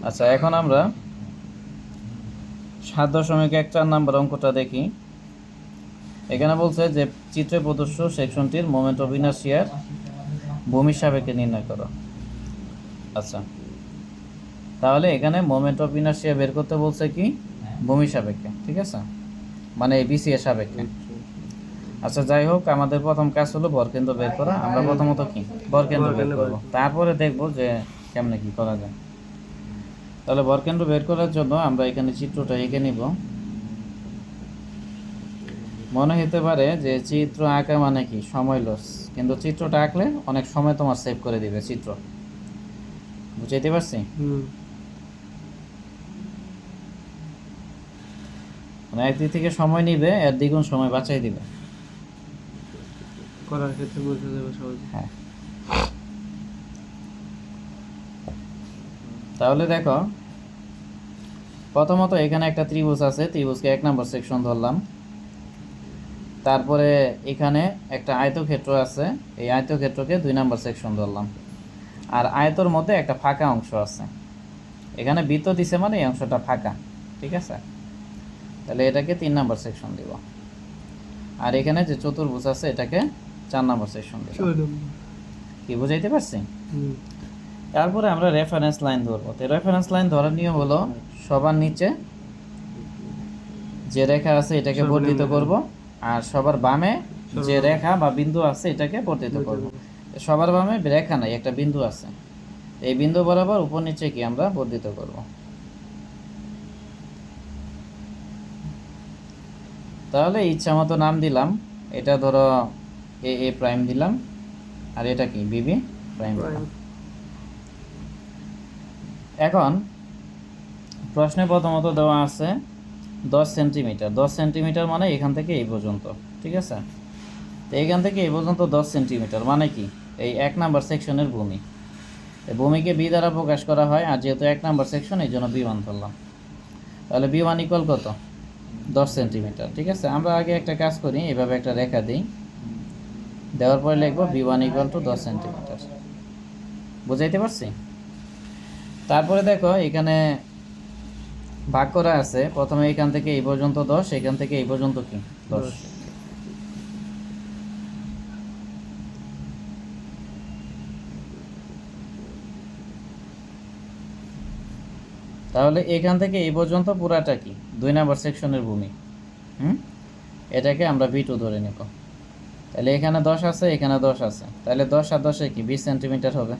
আচ্ছা, এখন আমরা 7.14 নম্বর অঙ্কটা দেখি। এখানে বলছে যে চিত্রে প্রদর্শ সেকশনটির মোমেন্ট অফ ইনার্শিয়ার ভূমির সাপেক্ষে নির্ণয় করো। আচ্ছা, তাহলে এখানে মোমেন্ট অফ ইনার্শিয়া বের করতে বলছে কি ভূমির সাপেক্ষে, ঠিক আছে, মানে বিসি এর সাপেক্ষে। আচ্ছা, যাই হোক, আমাদের প্রথম কাজ হলো ভরকেন্দ্র বের করা। আমরা প্রথমত কি ভরকেন্দ্র বের করব, তারপরে দেখব যে কেমনে কি করা যায়। তাহলে ভরকেন্দ্র বের করার জন্য আমরা এখানে চিত্রটা এঁকে নিব। মনে হতে পারে যে চিত্র আঁকা মানে কি সময় লস, কিন্তু চিত্রটা আঁকলে অনেক সময় তোমার সেভ করে দিবে চিত্র। বুঝাইতে পারছি? মানে একদিক থেকে সময় নিবে, এর দ্বিগুণ সময় বাঁচাই দিবে করার ক্ষেত্রে বোঝা যাবে সহজে। হ্যাঁ, তাহলে দেখো, প্রথমত এখানে একটা ত্রিভুজ আছে, ত্রিভুজকে 1 নম্বর সেকশন ধরলাম। তারপরে এখানে একটা আয়তক্ষেত্র আছে, এই আয়তক্ষেত্রকে 2 নম্বর সেকশন ধরলাম। আর আয়তর মধ্যে একটা ফাঁকা অংশ আছে, এখানে বৃত্ত দিছে মানে এই অংশটা ফাঁকা, ঠিক আছে। তাহলে এটাকে 3 নম্বর সেকশন দিব। আর এখানে যে চতুর্ভুজ আছে এটাকে 4 নম্বর সেকশন দিব। কি বুঝাইতে পারছি? তারপরে আমরা রেফারেন্স লাইন ধরবো। তো রেফারেন্স লাইন ধরার নিয়ম হলো সবার নিচে যে রেখা আছে এটাকে বর্ধিত করব, আর সবার বামে যে রেখা বা বিন্দু আছে এটাকে বর্ধিত করব। সবার বামে রেখা নাই, একটা বিন্দু আছে, এই বিন্দু বরাবর উপর নিচে কি আমরা বর্ধিত করব। তাহলে ইচ্ছা মতো নাম দিলাম, এটা ধরো এ এ প্রাইম দিলাম, আর এটা কি বিবি প্রাইম দিলাম। এখন প্রশ্নে প্রথমত দেওয়া আছে 10 সেন্টিমিটার। 10 সেন্টিমিটার মানে এখান থেকে এই পর্যন্ত, ঠিক আছে। তো এখান থেকে এই পর্যন্ত 10 সেন্টিমিটার মানে কি এই 1 নাম্বার সেকশনের ভূমি। এই ভূমিকে বি দ্বারা প্রকাশ করা হয়, আর যেহেতু 1 নাম্বার সেকশন এই জন্য বি ওয়ান ধরলাম। তাহলে বি ওয়ান ইকুয়াল কত? 10 সেন্টিমিটার, ঠিক আছে। আমরা আগে একটা কাজ করি, এভাবে একটা রেখা দিই, দেওয়ার পরে লিখবো B one equal to 10 centimetre. বুঝাইতে পারছি? তারপরে দেখো এখানে ভাগ করা আছে, প্রথমে এখান থেকে এই পর্যন্ত 10, এখান থেকে এই পর্যন্ত কি 10। তাহলে এখান থেকে এই পর্যন্ত পুরাটা কি 2 নাম্বার সেকশনের ভূমি। এটাকে আমরা বি2 ধরে নেব। তাহলে এখানে 10 আছে, এখানে 10 আছে, তাহলে 10 আর 10 কি 20 সেন্টিমিটার হবে।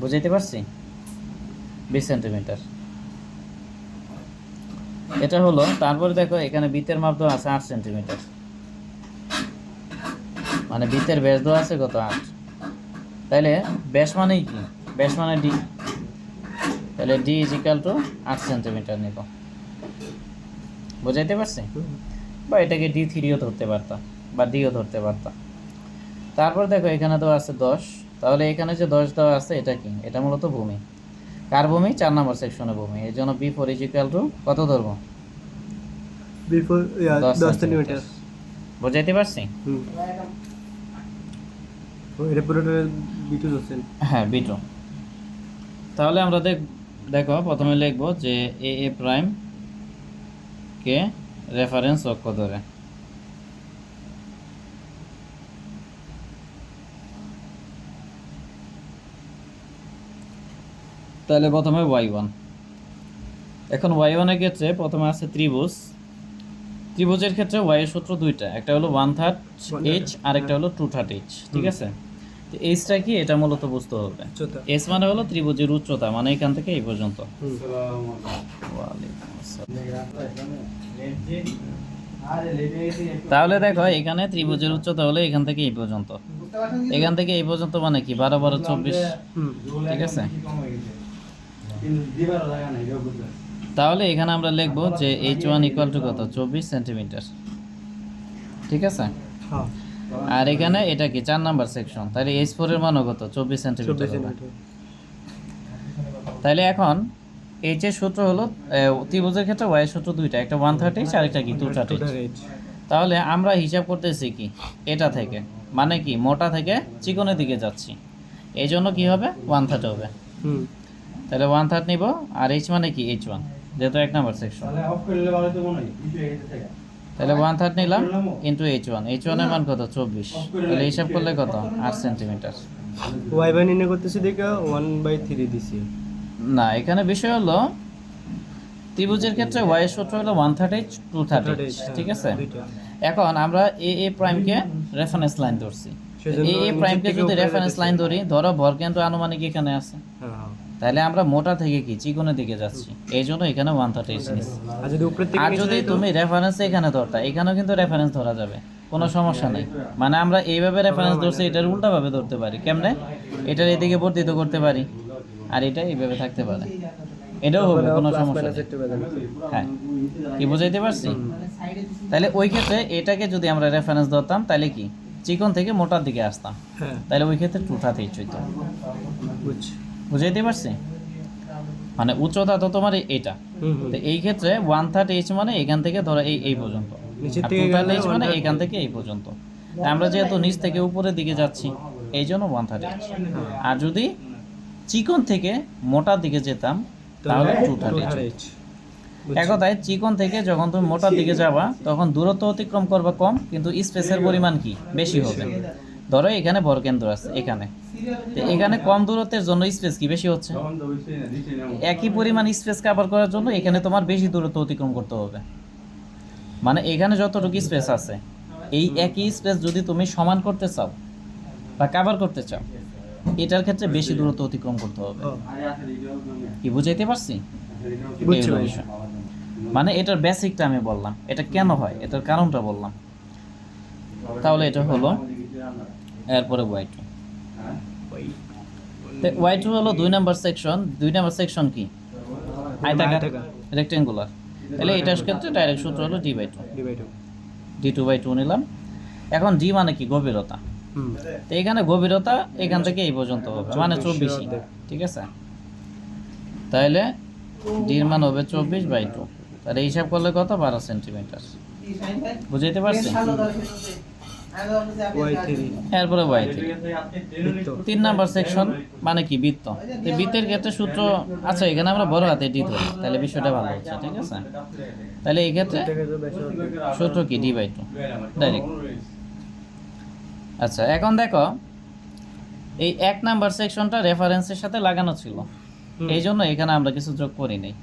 বুঝাইতে পারছি? 20 সেন্টিমিটার এটা হলো। তারপরে দেখো এখানে বৃত্তের মাপ দেওয়া আছে 8 সেন্টিমিটার, মানে বৃত্তের ব্যাস দেওয়া আছে কত 8। তাহলে ব্যাস মানেই কি, ব্যাস মানে ডি, তাহলে D is equal to 8 centimetre নেব। বুঝাইতে পারছি? বা এটাকে D3ও ধরতে পারতাম বা ডিও ধরতে পারতাম। তারপর দেখো এখানে দেওয়া আছে 10, তাহলে এখানে যে 10 দেওয়া আছে এটা কি, এটা মূলত ভূমি। কার ভূমি? 4 নম্বর সেকশনের ভূমি। এই জন্য B4 ইজ ইকুয়াল টু কত ধরবো? 10 সেন্টিমিটার। বুঝাইতে পারছি? এটা পুরোটা B2 ধরছেন? হ্যাঁ, B2। তাহলে আমরা দেখো প্রথমে লিখবো যে এ এ প্রাইম কে রেফারেন্স অক্ষ ধরে। তাহলে প্রথমে y1। এখন y1 এর ক্ষেত্রে প্রথমে আছে ত্রিভুজ। ত্রিভুজের ক্ষেত্রে y এর সূত্র দুইটা, একটা হলো 1/3 h আর একটা হলো 2/3 h, ঠিক আছে। তো এইচটা কি, এটা মূলত বুঝতে হবে। এস মানে হলো ত্রিভুজের উচ্চতা, মানে এখান থেকে এই পর্যন্ত। তাহলে দেখো এখানে ত্রিভুজের উচ্চতা হলো এখান থেকে এই পর্যন্ত, এখান থেকে এই পর্যন্ত মানে কি 12 12 24, ঠিক আছে। তাহলে এখানে আমরা লিখবো যে h1 ইকুয়াল টু কত 24 সেন্টিমিটার, ঠিক আছে। আর এখানে এটা কি 4 নাম্বার সেকশন, তাহলে h4 এর মানও কত 24 সেন্টিমিটার হবে। তাহলে এখন h এর সূত্র হলো ত্রিভুজের ক্ষেত্রে y এর সূত্র দুইটা, একটা 1/3 আর একটা কি 2/3। তাহলে আমরা হিসাব করতেছি কি এটা থেকে, মানে কি মোটা থেকে চিকনের দিকে যাচ্ছি, এই জন্য কি হবে 1/3 হবে। তাহলে 1/3 নিব, আর এইচ মানে কি H1, যেহেতু 1 নাম্বার সেকশন। তাহলে 1/3 নিলাম ইন্টু H1, H1 এর মান কত 24, তাহলে হিসাব করলে কত 8 সেন্টিমিটার। ওয়াই বাই নির্ণয় করতেছি দেখে 1/3 দিছি। না, এখানে বিষয় হলো ত্রিভুজের ক্ষেত্রে y এর সূত্র হলো 1/3 2/3, ঠিক আছে। এখন আমরা এ প্রাইমকে রেফারেন্স লাইন ধরছি, এ প্রাইমকে যদি রেফারেন্স লাইন ধরি, ধরো ভর কেন্দ্র আনুমানিক এখানে আছে, হ্যাঁ। তাহলে আমরা মোটা থেকে কি চিকনের দিকে যাচ্ছি, এই জন্য এখানে 1/3 নিচ্ছি। আর যদি উপরের থেকে আর নিচে যদি যাই তো? তুমি রেফারেন্স এখানে ধরতা, এখানেও কিন্তু রেফারেন্স ধরা যাবে, কোনো সমস্যা নেই। মানে আমরা এইভাবে রেফারেন্স ধরছি, এটার উল্টাভাবে ধরতে পারি। কেমনে? এটার এদিকে বর্ধিত করতে পারি, আর এটা এইভাবে থাকতে পারে, এটাও হবে, কোনো সমস্যা নেই। হ্যাঁ, কি বুঝাইতে পারছি? তাহলে ওই ক্ষেত্রে এটাকে যদি আমরা রেফারেন্স ধরতাম, তাহলে কি চিকন থেকে মোটার দিকে আসতাম, হ্যাঁ, তাহলে ওই ক্ষেত্রে 2/3 হইতো। বুঝছি। বুঝাইতে পারছি? মানে উচ্চতা তো তোমার এটা, তো এই ক্ষেত্রে 1/3 মানে এখান থেকে ধরো এই পর্যন্ত, নিচের আর থেকে 2/3 গেলে মানে 1/3 এখান থেকে এই পর্যন্ত। তা আমরা যেহেতু নিচ থেকে উপরের দিকে যাচ্ছি, এই জন্য 1/3। আর যদি চিকন থেকে মোটার দিকে যেতাম, তাহলে 2/3। একদায় চিকন থেকে যখন তুমি মোটার দিকে যাবা, তখন দূরত্ব অতিক্রম করবে কম, কিন্তু স্পেসের পরিমাণ কি বেশি হবে। ধরো এখানে ভরকেন্দ্র আছে এখানে, তো এখানে কম দূরত্বের জন্য স্পেস কি বেশি হচ্ছে, একই পরিমাণ স্পেস কভার করার জন্য এখানে তোমার বেশি দূরত্ব অতিক্রম করতে হবে। মানে এখানে যতটুকু স্পেস আছে, এই একই স্পেস যদি তুমি সমান করতে চাও বা কভার করতে চাও, এটার ক্ষেত্রে বেশি দূরত্ব অতিক্রম করতে হবে। কি বুঝাইতে পারছি? বুঝছি এই হলো ভাই। বিষয়। মানে এটার বেসিকটা আমি বললাম, এটা কেন হয় এটার কারণটা বললাম। তাহলে এটা হলো, এরপরে y2। তো y2 হলো 2 নাম্বার সেকশন। 2 নাম্বার সেকশন কি আয়তাকার, রেক্টেঙ্গুলার। তাহলে এটার ক্ষেত্রে ডাইরেক্ট সূত্র হলো d/2, d2/2 নিলাম। এখন d মানে কি গভীরতা, তো এখানে গভীরতা এখান থেকে এই পর্যন্ত হবে, মানে 24, ঠিক আছে। তাহলে d এর মান হবে 24/2, তাহলে হিসাব করলে কত 12 সেন্টিমিটার। বুঝাইতে পারছি? এরপরে y3, 3 নাম্বার সেকশন মানে কি বৃত্ত। তো বৃত্তের ক্ষেত্রে সূত্র, আচ্ছা এখানে আমরা বড় হাতে d ধরি, তাহলে বিষয়টা ভালো হচ্ছে, ঠিক আছে। তাহলে এই ক্ষেত্রে সূত্র কি d/2 ডাইরেক্ট। আচ্ছা এখন দেখো, এই 1 নাম্বার সেকশনটা রেফারেন্সের সাথে লাগানো ছিল, এই জন্য এখানে আমরা কিছু যোগ করি নাই।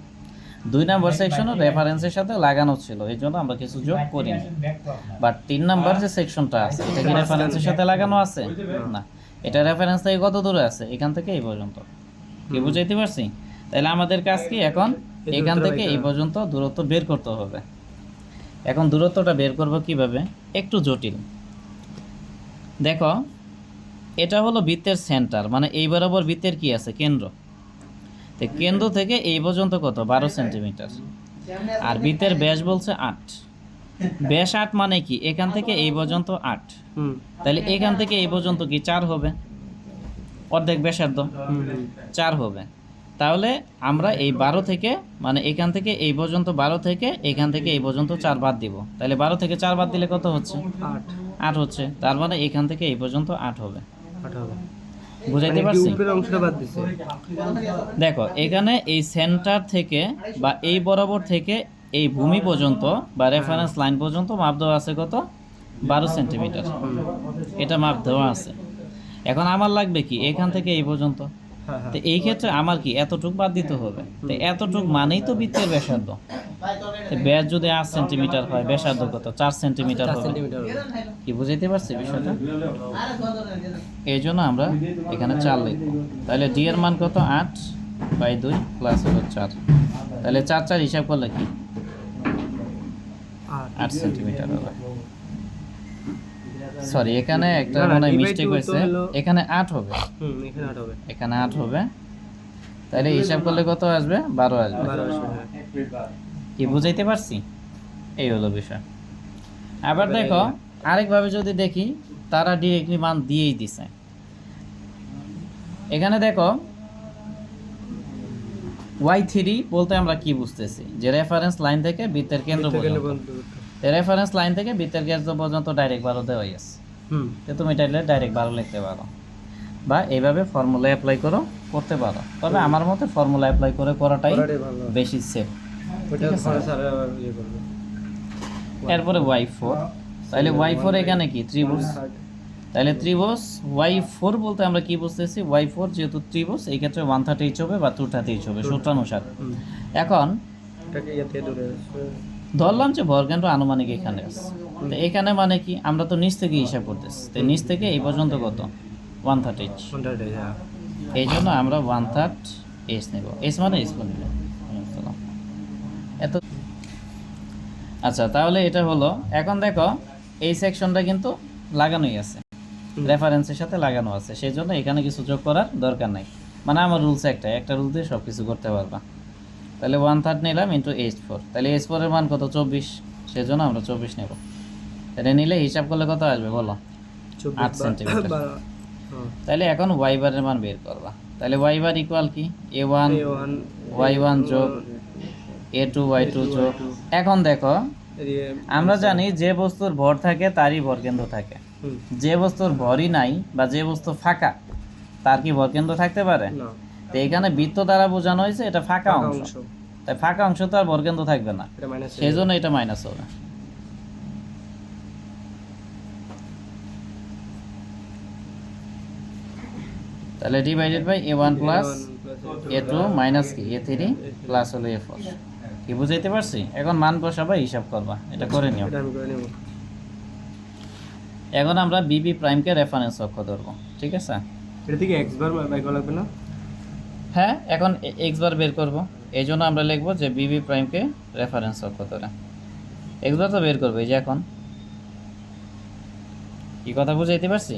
2 নাম্বার সেকশনও রেফারেন্সের সাথে লাগানো ছিল, এই জন্য আমরা কিছু যোগ করি নাই। বাট 3 নাম্বার যে সেকশনটা আছে, এটা কি রেফারেন্সের সাথে লাগানো আছে? না, এটা রেফারেন্স থেকে কত দূরে আছে, এখান থেকে এই পর্যন্ত। কি বুঝাইতে পারছি? তাহলে আমাদের কাজ কি এখন, এখান থেকে এই পর্যন্ত দূরত্ব বের করতে হবে। এখন দূরত্বটা বের করব কিভাবে, একটু জটিল। দেখো, এটা হলো বৃত্তের সেন্টার, মানে এই বরাবর বৃত্তের কি আছে কেন্দ্র, তো কেন্দ্র থেকে এই পর্যন্ত কত 12 সেন্টিমিটার। আর বৃত্তের ব্যাস বলছে 8, ব্যাস 8 মানে কি এখান থেকে এই পর্যন্ত 8, তাহলে এখান থেকে এই পর্যন্ত কি 4 হবে, অর্ধেক ব্যাসার্ধ 4 হবে। তাহলে আমরা এই 12 থেকে, মানে এখান থেকে এই পর্যন্ত 12 থেকে এখান থেকে এই পর্যন্ত 4 বাদ দিব, তাহলে 12 থেকে 4 বাদ দিলে কত হচ্ছে 8 হচ্ছে। তার মানে এখান থেকে এই পর্যন্ত 8 হবে। বুঝাইতে পারছি? দেখো এখানে এই সেন্টার থেকে বা এই বরাবর থেকে এই ভূমি পর্যন্ত বা রেফারেন্স লাইন পর্যন্ত মাপ দেওয়া আছে কত 12 সেন্টিমিটার, এটা মাপ দেওয়া আছে। এখন আমার লাগবে কি এখান থেকে এই পর্যন্ত, তো এই ক্ষেত্রে আমার কি এতটুক বাদ দিতে হবে। তো এতটুক মানেই তো বৃত্তের ব্যাসার্ধ, তো ব্যাস যদি 8 সেন্টিমিটার হয়, ব্যাসার্ধ কত 4 সেন্টিমিটার হবে। কি বুঝাইতে পারছি বিষয়টা? এই জন্য আমরা এখানে 4 লিখব। তাহলে ডি এর মান কত 8/2 প্লাস হলো 4, তাহলে 4 হিসাব করলে কি 8 সেন্টিমিটার হবে। সরি, এখানে একটা মনে হয় মিস্টেক হয়েছে, এখানে 8 হবে, এখানে 8 হবে। তাহলে হিসাব করলে কত আসবে 12 আসবে। কি বুঝাইতে পারছি? এই হলো বিষয়। আবার দেখো আরেকভাবে যদি দেখি, তারা ডিরেক্টলি মান দিয়েই দিছে। এখানে দেখো y3 বলতে আমরা কি বুঝতেছি, যে রেফারেন্স লাইন থেকে বৃত্তের কেন্দ্র পর্যন্ত, রেফারেন্স লাইন থেকে বৃত্তের কেন্দ্র পর্যন্ত ডাইরেক্ট 12 দেওয়া আছে, তো তুমি চাইলে ডাইরেক্ট 12 লিখতে পারো, বা এইভাবে ফর্মুলা অ্যাপ্লাই করো, করতে পারো, তবে আমার মতে ফর্মুলা অ্যাপ্লাই করে করাটাই করাটাই ভালো। বেশি সেফ। ওটা ঠিক আছে। খরচ আর ইয়ে করবে। এরপরে y4, তাহলে y4 এখানে কি ত্রিভুজ, তাহলে ত্রিভুজ y4 বলতে আমরা কি বুঝতেছি, y4 যেহেতু ত্রিভুজ এই ক্ষেত্রে 130 হবে বা 230 হবে সূত্রানুসার। হুম। এখন এটাকে ইয়াতে ধরে ধরলাম যে ভরকেন্দ্র আনুমানিক এখানে আছে, তো এখানে মানে কি আমরা তো নিচ থেকে হিসাব করতেছি, তো নিচ থেকে এই পর্যন্ত কত 130, কোনটা হ্যাঁ এই জন্য আমরা 1/3 এস নেব, এস মানে এস নেব। এত আচ্ছা, তাহলে এটা হলো। এখন দেখো এই সেকশনটা কিন্তু লাগানোই আছে, রেফারেন্সের সাথে লাগানো আছে, সেই জন্য এখানে কিছু যোগ করার দরকার নাই। মানে আমার রুলস একটা রুল দিয়ে সব কিছু করতে পারবা। তাহলে 1/3 নিলাম ইন্টু H4, তাহলে H4 এর মান কত 24, সেই জন্য আমরা 24 নেব। এটা নিলে হিসাব করলে কত আসবে বলো, 8 সেন্টিমিটার। তাহলে এখন y বারের মান বের করবা, তাহলে y বার ইকুয়াল কি a1 y1 যোগ a2 y2 যোগ। এখন দেখো আমরা জানি যে বস্তুর ভর থাকে তারই ভরকেন্দ্র থাকে, যে বস্তুর ভরই নাই বা যে বস্তু ফাঁকা তার কি ভরকেন্দ্র থাকতে পারে? তো এখানে বৃত্ত দ্বারা বোঝানো হয়েছে এটা ফাঁকা অংশ, তাই ফাঁকা অংশ তো আর ভরকেন্দ্র থাকবে না, সেই জন্য এটা মাইনাস হবে। তাহলে divided by a1 plus a2 minus কি a3 প্লাস হলো a4। কি বুঝাইতে পারছি? এখন মান বসাবা, হিসাব করবা, এটা করে নিও। এখন আমরা বিবি প্রাইমকে রেফারেন্স অক্ষ ধরবো, ঠিক আছে? এটা থেকে x বার বাই করা লাগবে না? হ্যাঁ, এখন x বার বের করব, এই জন্য আমরা লিখব যে বিবি প্রাইমকে রেফারেন্স অক্ষ ধরে x বার তো বের করবো। এই যে এখন কি কথা বুঝাইতে পারছি?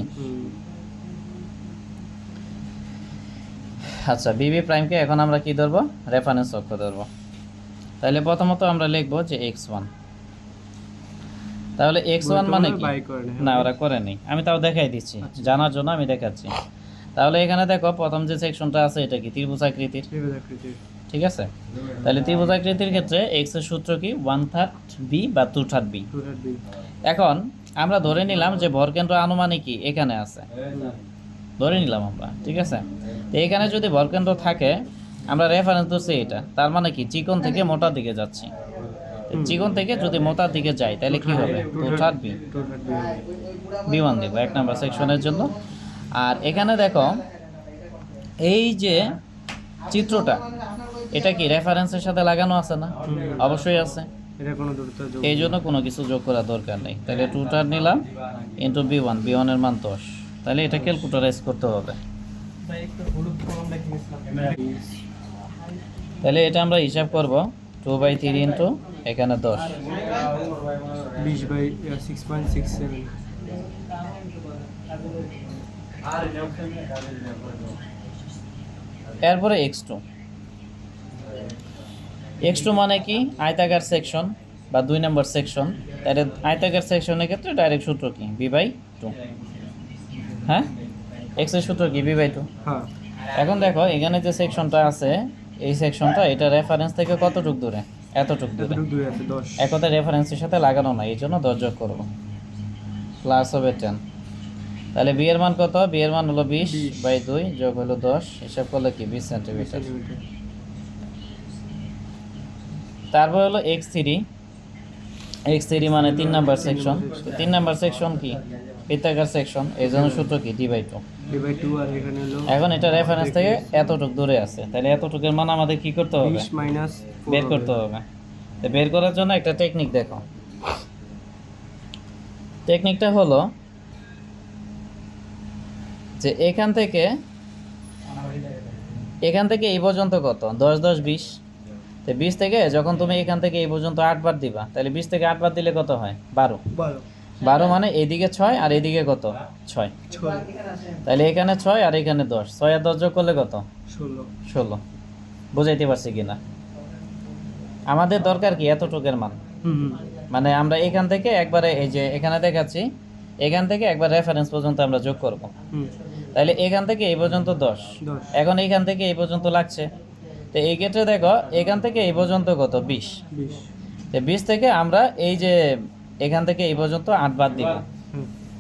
আচ্ছা, বিবি প্রাইমকে এখন আমরা কি ধরবো, রেফারেন্স অক্ষ ধরবো। তাহলে প্রথমত আমরা লিখব যে x1, তাহলে x1 মানে কি? না, ওরা করে নেই, আমি তাও দেখাই দিচ্ছি, জানার জন্য আমি দেখাচ্ছি। তাহলে এখানে দেখো প্রথম যে সেকশনটা আছে এটা কি ত্রিভুজাকৃতির, ঠিক আছে? তাহলে ত্রিভুজাকৃতির ক্ষেত্রে x এর সূত্র কি 1/3 b বা 2/3 b। এখন আমরা ধরে নিলাম যে ভরকেন্দ্র আনুমানিক কি এখানে আছে, ধরে নিলাম আমরা, ঠিক আছে? তো এখানে যদি ভরকেন্দ্র থাকে, আমরা রেফারেন্স ধরছি এটা, তার মানে কি চিকন থেকে মোটার দিকে যাচ্ছি। চিকন থেকে যদি মোটার দিকে যাই তাহলে কি হবে 2/3 b, b1 দেব 1 নাম্বার সেকশনের জন্য। আর এখানে দেখো এই যে চিত্রটা, এটা কি রেফারেন্সের সাথে লাগানো আছে না? অবশ্যই আছে, এই জন্য কোনো কিছু যোগ করার দরকার নেই। তাহলে 2/3 নিলাম ইন্টু b1, b1 এর মান 10। তাহলে এটা ক্যালকুলেটরাইজ করতে হবে। তাহলে এটা আমরা হিসাব করব 2/3 ইন্টু এখানে 10, 20/6.67। এরপরে x2 মানে কি আয়তাকার সেকশন বা 2 নম্বর সেকশন। তাহলে আয়তাকার সেকশনের ক্ষেত্রে ডাইরেক্ট সূত্র কি b/2, হ্যাঁ x এর সূত্র কি b/2। হ্যাঁ, এখন দেখো এখানে যে সেকশনটা আছে, এই সেকশনটা এটা রেফারেন্স থেকে কতটুক দূরে, এতটুক দূরে, দূরে আছে 10। একতা রেফারেন্সের সাথে লাগানো না, এই জন্য 10 যোগ করব, প্লাস হবে 10। তাহলে বি এর মান কত? বি এর মান হলো 20/2 যোগ হলো 10, হিসাব করলে কি 20 সেন্টিমিটার। তারপর হলো x3 মানে 3 নাম্বার সেকশন। 3 নাম্বার সেকশন কি বৃত্তাকার সেকশন, এই জন্য সূত্র কি d/2। আর এখানে হলো এখন এটা রেফারেন্স থেকে এতটুক দূরে আছে, তাহলে এতটুকের মান আমাদের কি করতে হবে, 20 - 4 বের করতে হবে। তো বের করার জন্য একটা টেকনিক দেখো, টেকনিকটা হলো যে এখান থেকে এই পর্যন্ত কত 10 10 20। তো 20 থেকে যখন তুমি এখান থেকে এই পর্যন্ত 8 বার দিবা, তাহলে 20 থেকে 8 বার দিলে কত হয় 12। 12 মানে এইদিকে 6 আর এইদিকে কত 6। তাহলে এখানে 6 আর এখানে 10, 6 আর 10 যোগ করলে কত 16। বুঝাইতে পারছি কিনা? আমাদের দরকার কি এতটুকের মান, মানে আমরা এখান থেকে একবারে এই যে এখানে দেখাচ্ছি, এখান থেকে একবার রেফারেন্স পর্যন্ত আমরা যোগ করব। তাহলে এখান থেকে এই পর্যন্ত 10, এখন এইখান থেকে এই পর্যন্ত লাগছে। তো এই ক্ষেত্রে দেখো এখান থেকে এই পর্যন্ত কত 20। তো 20 থেকে আমরা এই যে এখান থেকে এই পর্যন্ত 8 বাদ দিব।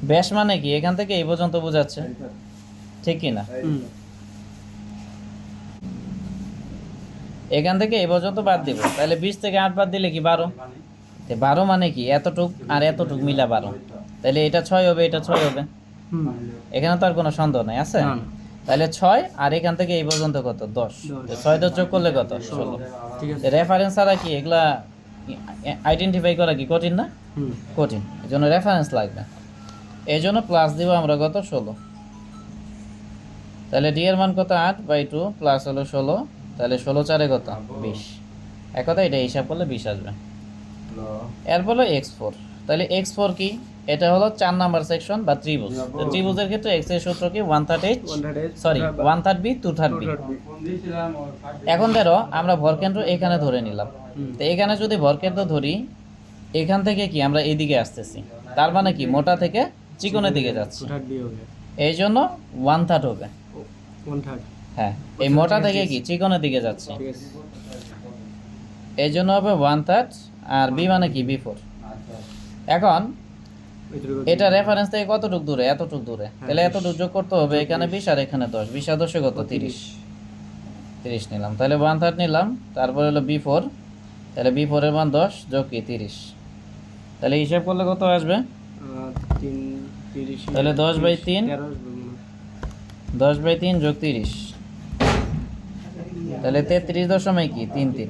ব্যাস মানে কি এখান থেকে এই পর্যন্ত বোঝাচ্ছে, ঠিক কি না? এখান থেকে এই পর্যন্ত বাদ দিব, তাহলে 20 থেকে 8 বাদ দিলে কি 12। 12 মানে কি এতটুক আর এতটুক মিলা 12, তাহলে এটা 6 হবে, এটা 6 হবে। হুম। এখানে তো আর কোনো সন্দেহ নাই আছে। না, না। তাহলে 6 আর এখান থেকে এই পর্যন্ত কত 10, 6 10 যোগ করলে কত 16। ঠিক আছে। রেফারেন্স ছাড়া কি এগুলা আইডেন্টিফাই করা কি কঠিন না? হুম। কঠিন, এই জন্য রেফারেন্স লাগবে। এই জন্য প্লাস দিব আমরা কত 16। তাহলে ডি এর মান কত 8/2 প্লাস হলো 16, তাহলে 16 4 কত 20। এক কথা এটা হিসাব করলে 20 আসবে। এরপর হলো x4। তাহলে x4 কি? এটা হলো 4 নাম্বার সেকশন বা ত্রিভুজ। তো ত্রিভুজের ক্ষেত্রে x এর সূত্র কি 1/3 সরি 1/3 b 2/3 b। এখন ধরো আমরা ভরকেন্দ্র এখানে ধরে নিলাম, তো এখানে যদি ভরকেন্দ্র ধরি, এখান থেকে কি আমরা এদিকে আসতেছি, তার মানে কি মোটা থেকে চিকনের দিকে যাচ্ছি, 2/3 হবে। এই জন্য 1/3 হবে। 1/3। হ্যাঁ, এই মোটা থেকে কি চিকনের দিকে যাচ্ছে, ঠিক আছে। এই জন্য হবে 1/3। আর বি মানে কি b4। এখন এটা রেফারেন্স থেকে কতটুক দূরে? এতটুক দূরে, তাহলে এতটুক যোগ করতে হবে, এখানে 20 আর এখানে 10, 20 আর 10 কত 30। 30 নিলাম, তাহলে 1/3 নিলাম, তারপর হলো b4, তাহলে b4 এর মান 10 যোগ কি 30, তাহলে হিসাব করলে কত আসবে? 30। তাহলে 10/3 10/3 যোগ 30, তাহলে 33 দশমিক কি 33।